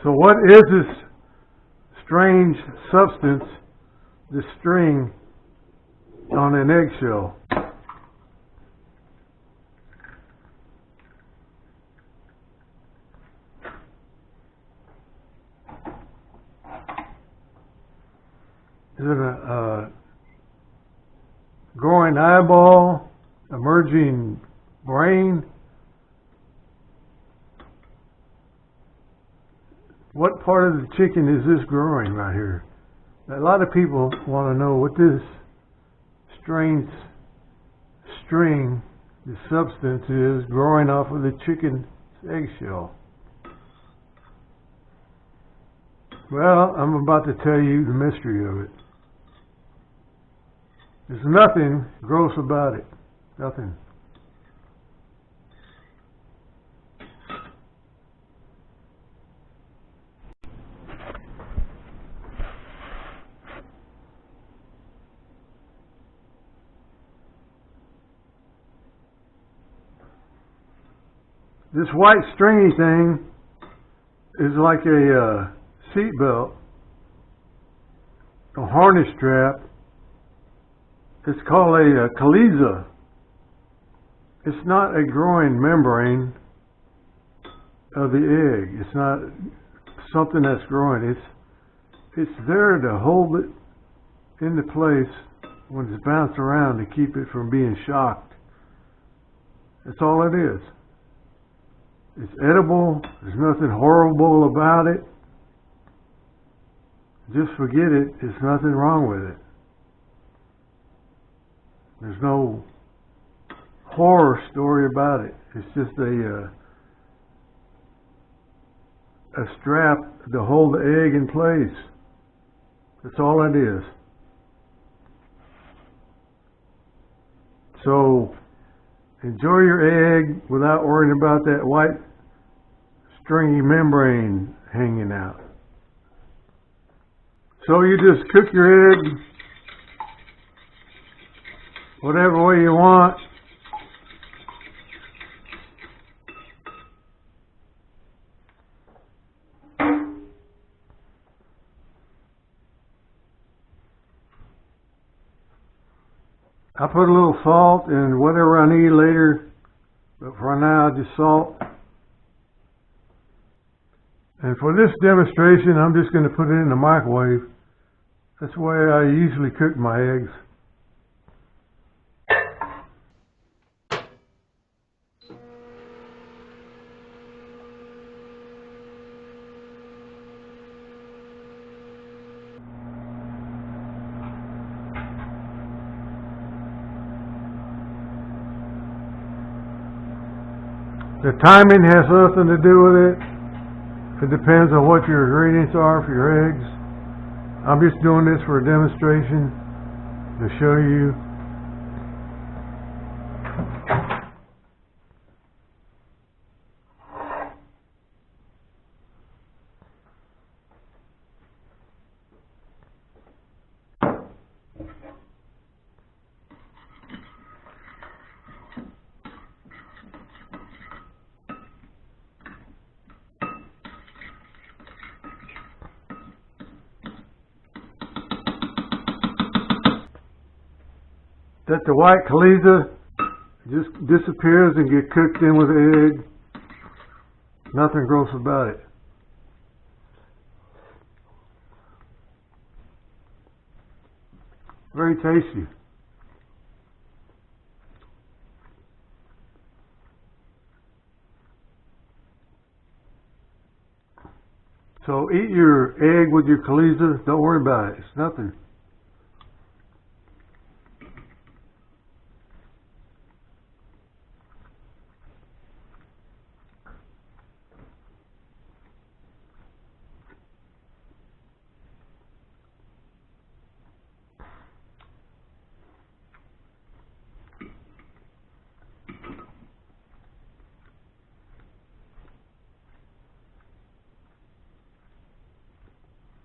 So what is this strange substance, this string on an eggshell? Is it a growing eyeball, emerging brain? What part of the chicken is this growing right here? A lot of people want to know what this strange string, this substance is growing off of the chicken's eggshell. Well, I'm about to tell you the mystery of it. There's nothing gross about it. Nothing. This white stringy thing is like a seat belt, a harness strap. It's called a chaliza. It's not a growing membrane of the egg. It's not something that's growing. It's there to hold it into place when it's bounced around to keep it from being shocked. That's all it is. It's edible. There's nothing horrible about it. Just forget it. There's nothing wrong with it. There's no horror story about it. It's just a strap to hold the egg in place. That's all it is. So enjoy your egg without worrying about that white stringy membrane hanging out. So you just cook your egg whatever way you want. I put a little salt and whatever I need later, but for now just salt. And for this demonstration I'm just going to put it in the microwave. That's the way I usually cook my eggs. The timing has nothing to do with it. It depends on what your ingredients are for your eggs. I'm just doing this for a demonstration to show you. That the white chaliza just disappears and get cooked in with the egg. Nothing gross about it. Very tasty. So eat your egg with your chaliza. Don't worry about it. It's nothing.